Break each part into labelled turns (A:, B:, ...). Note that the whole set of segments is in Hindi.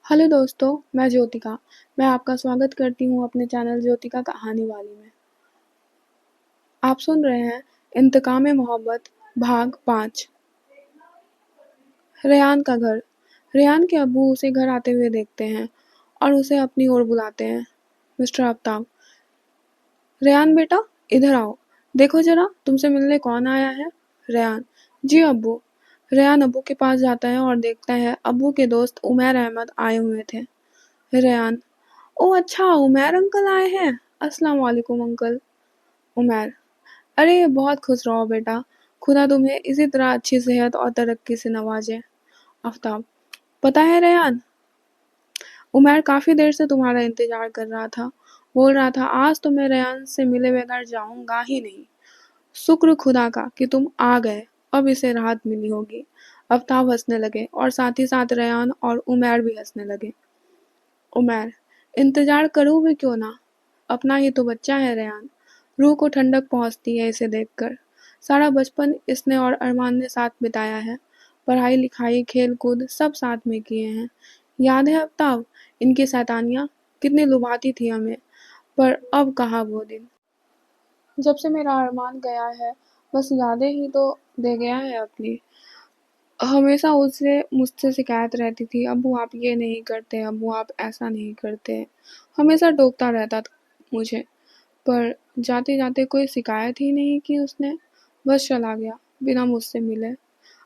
A: हेलो दोस्तों, मैं ज्योतिका। मैं आपका स्वागत करती हूँ अपने चैनल ज्योतिका कहानी वाली में। आप सुन रहे हैं इंतकाम-ए-मोहब्बत भाग 5। रेयान का घर। रेयान के अब्बू उसे घर आते हुए देखते हैं और उसे अपनी ओर बुलाते हैं। मिस्टर आफ्ताब। रेयान बेटा, इधर आओ। देखो जरा, तुमसे मिलने कौन आया है? रेयान। जी अब्बू। रेयान अब्बू के पास जाता है और देखता है अब्बू के दोस्त उमैर अहमद आए हुए थे। रेयान। ओह अच्छा, उमैर अंकल आए हैं। अस्सलाम वालेकुम अंकल। उमैर। अरे बहुत खुश रहो बेटा, खुदा तुम्हें इसी तरह अच्छी सेहत और तरक्की से नवाजे। आफ्ताब। पता है रेयान, उमैर काफ़ी देर से तुम्हारा इंतज़ार कर रहा था। बोल रहा था आज तो मैं रेयान से मिले बगैर जाऊंगा ही नहीं। शुक्र खुदा का कि तुम आ गए, अब इसे राहत मिली होगी। आफ्ताब हंसने लगे और साथ ही साथ रेयान और उमैर भी हंसने लगे। उमैर। इंतज़ार करूँ भी क्यों ना, अपना ही तो बच्चा है रेयान। रूह को ठंडक पहुँचती है इसे देखकर। सारा बचपन इसने और अरमान ने साथ बिताया है। पढ़ाई लिखाई खेल कूद सब साथ में किए हैं। याद है आफ्ताब, इनकी शैतानियाँ कितनी लुभाती थी हमें, पर अब कहाँ वो दिन। जब से मेरा अरमान गया है, बस यादें ही तो दे गया है अपनी। हमेशा उसे मुझसे शिकायत रहती थी, अब्बू आप ये नहीं करते, अब्बू आप ऐसा नहीं करते। हमेशा टोकता रहता था मुझे, पर जाते-जाते कोई शिकायत ही नहीं की उसने। बस चला गया, बिना मुझसे मिले।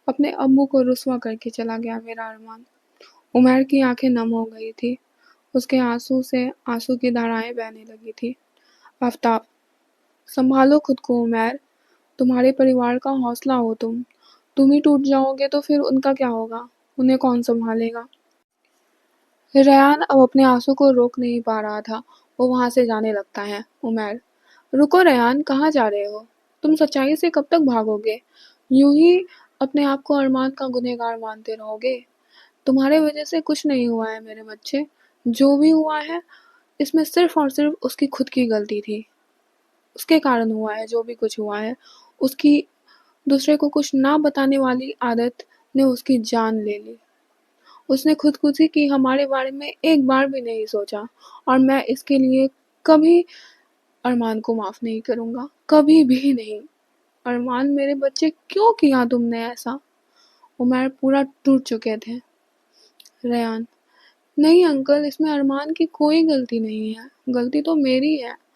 A: अपने अब्बू को रुस्वा करके चला गया मेरा अरमान। उमैर की आंखें नम हो गई थी। उसके आंसू से आंसू की धाराएं बहने लगी थी। आफ्ताब। संभालो खुद को उमैर, तुम्हारे परिवार का हौसला हो तुम। तुम ही टूट जाओगे तो फिर उनका क्या होगा? उन्हें कौन संभालेगा? रेयान अब अपने आंसू को रोक नहीं पा रहा था। वो वहां से जाने लगता है। उमैर। रुको रेयान, कहाँ जा रहे हो? तुम सच्चाई से कब तक भागोगे? यूं ही अपने आप को अरमान का गुनहगार मानते रहोगे? तुम्हारे वजह से कुछ नहीं हुआ है मेरे बच्चे। जो भी हुआ है, इसमें सिर्फ और सिर्फ उसकी खुद की गलती थी। उसके कारण हुआ है जो भी कुछ हुआ है। उसकी दूसरे को कुछ ना बताने वाली आदत ने उसकी जान ले ली। उसने खुदकुशी की, हमारे बारे में एक बार भी नहीं सोचा, और मैं इसके लिए कभी अरमान को माफ नहीं करूंगा, कभी भी नहीं। अरमान मेरे बच्चे, क्यों किया तुमने ऐसा? उमर पूरा टूट चुके थे। रेयान। नहीं अंकल, इसमें अरमान की कोई गलती नहीं है, गलती तो मेरी है।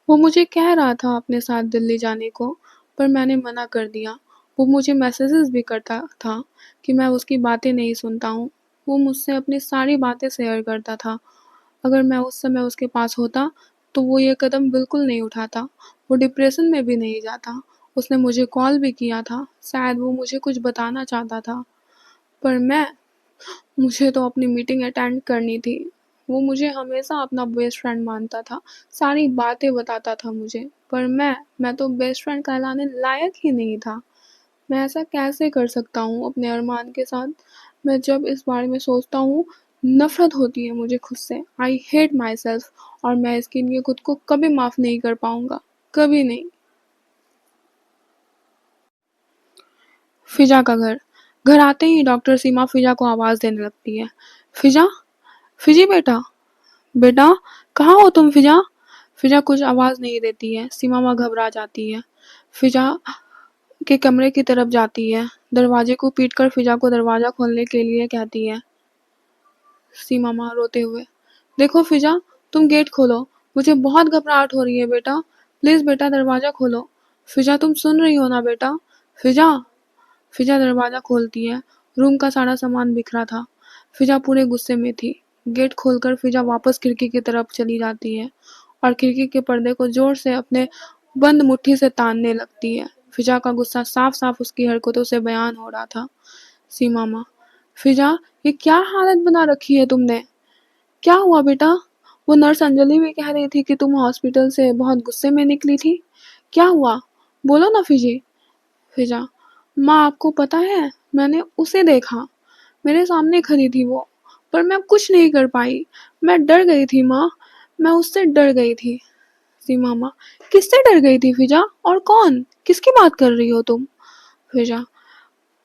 A: वो मुझे कह रहा था अपने साथ दिल्ली जाने को, पर मैंने मना कर दिया। वो मुझे मैसेजेस भी करता था कि मैं उसकी बातें नहीं सुनता हूँ। वो मुझसे अपनी सारी बातें शेयर करता था। अगर मैं उस समय उसके पास होता, तो वो ये कदम बिल्कुल नहीं उठाता। वो डिप्रेशन में भी नहीं जाता। उसने मुझे कॉल भी किया था, शायद वो मुझे कुछ बताना चाहता था। पर मुझे तो अपनी मीटिंग अटेंड करनी थी। वो मुझे हमेशा अपना बेस्ट फ्रेंड मानता था, सारी बातें बताता था मुझे, पर मैं तो बेस्ट फ्रेंड कहलाने लायक ही नहीं था। मैं ऐसा कैसे कर सकता हूँ अपने अरमान के साथ? मैं जब इस बारे में सोचता हूँ, नफरत होती है मुझे खुद से। आई हेट माई सेल्फ, और मैं इसके लिए खुद को कभी माफ नहीं कर पाऊंगा, कभी नहीं। फिजा का घर। घर आते ही डॉक्टर सीमा फिजा को आवाज देने लगती है। फिजा, फिजी बेटा, बेटा, कहाँ हो तुम फिजा? फिजा कुछ आवाज नहीं देती है। सीमा माँ घबरा जाती है। फिजा के कमरे की तरफ जाती है। दरवाजे को पीटकर फिजा को दरवाजा खोलने के लिए कहती है। सीमा माँ रोते हुए। देखो फिजा, तुम गेट खोलो, मुझे बहुत घबराहट हो रही है बेटा, प्लीज बेटा दरवाजा खोलो। फिजा तुम सुन रही हो ना बेटा? फिजा। फिजा दरवाजा खोलती है। रूम का सारा सामान बिखरा था। फिजा पूरे गुस्से में थी। गेट खोलकर फिजा वापस खिड़की की तरफ चली जाती है और खिड़की के पर्दे को जोर से अपने बंद मुट्ठी से तानने लगती है। फिजा का गुस्सा साफ साफ उसकी हरकतों से बयान हो रहा था। सीमा माँ। फिजा, ये क्या हालत बना रखी है तुमने? क्या हुआ बेटा? वो नर्स अंजलि भी कह रही थी कि तुम हॉस्पिटल से बहुत गुस्से में निकली थी। क्या हुआ? बोलो ना फिजी। फिजा। माँ आपको पता है, मैंने उसे देखा, मेरे सामने खड़ी थी वो, पर मैं कुछ नहीं कर पाई। मैं डर गई थी माँ, मैं उससे डर गई थी। सीमा माँ। किससे डर गई थी फिजा, और कौन? किसकी बात कर रही हो तुम? फिजा।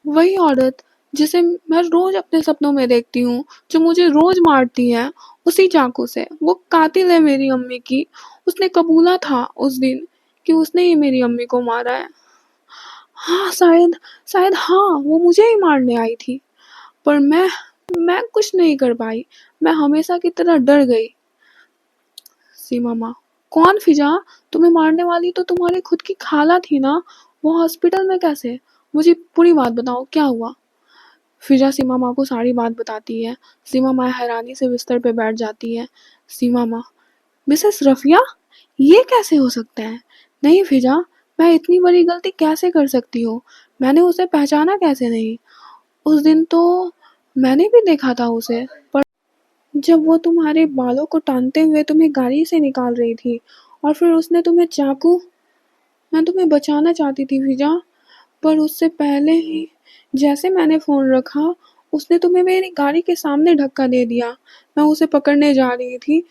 A: वही औरत जिसे मैं रोज़ अपने सपनों में देखती हूँ, जो मुझे रोज़ मारती है, उसी चाकू से। वो कातिल है मेरी अम्मी की। उसने कबूला था उस दिन कि उसने ही मेरी अम्मी को मारा है। हाँ, शायद हाँ, वो मुझे ही मारने आई थी। पर मैं कुछ नहीं कर पाई। मैं हमेशा की तरह डर गई। सीमा माँ: कौन फिजा? तुम्हें मारने वाली तो तुम्हारी खुद की खाला थी ना? वो हॉस्पिटल में कैसे? मुझे पूरी बात बताओ, क्या हुआ? फिजा सीमा माँ को सारी बात बताती है। सीमा माँ हैरानी से बिस्तर पे बैठ जाती है। सीमा माँ: मिसेस रफिया, ये कैसे हो सकता है? नहीं फिजा, मैं इतनी बड़ी गलती कैसे कर सकती हूँ? मैंने उसे पहचाना कैसे नहीं? उस दिन तो मैंने भी देखा था उसे, पर जब वो तुम्हारे बालों को टानते हुए तुम्हें गाड़ी से निकाल रही थी और फिर उसने तुम्हें चाकू। मैं तुम्हें बचाना चाहती थी फिजा, पर उससे पहले ही जैसे मैंने फ़ोन रखा, उसने तुम्हें मेरी गाड़ी के सामने धक्का दे दिया। मैं उसे पकड़ने जा रही थी,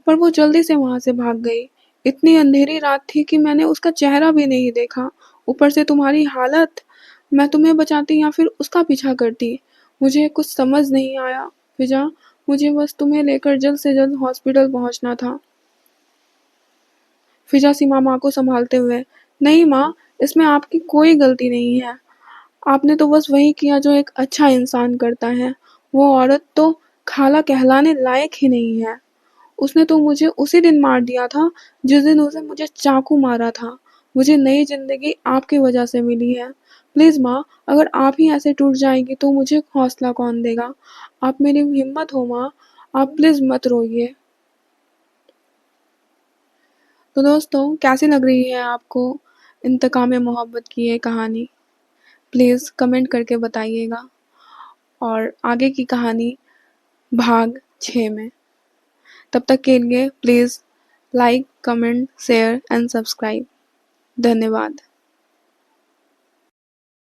A: पर वो जल्दी से वहाँ से भाग गई। इतनी अंधेरी रात थी कि मैंने उसका चेहरा भी नहीं देखा। ऊपर से तुम्हारी हालत। मैं तुम्हें बचाती या फिर उसका पीछा करती? मुझे कुछ समझ नहीं आया फिजा। मुझे बस तुम्हें लेकर जल्द से जल्द हॉस्पिटल पहुँचना था। फिजा सीमा माँ को संभालते हुए: नहीं माँ, इसमें आपकी कोई गलती नहीं है। आपने तो बस वही किया जो एक अच्छा इंसान करता है। वो औरत तो खाला कहलाने लायक ही नहीं है। उसने तो मुझे उसी दिन मार दिया था जिस दिन उसने मुझे चाकू मारा था। मुझे नई ज़िंदगी आपकी वजह से मिली है। प्लीज़ माँ, अगर आप ही ऐसे टूट जाएँगी तो मुझे हौसला कौन देगा? आप मेरी हिम्मत हो माँ, आप प्लीज़ मत रोइए। तो दोस्तों, कैसी लग रही है आपको इंतकाम-ए-मोहब्बत की ये कहानी? प्लीज़ कमेंट करके बताइएगा। और आगे की कहानी भाग 6 में। तब तक के लिए please like, comment, share and subscribe. धन्यवाद।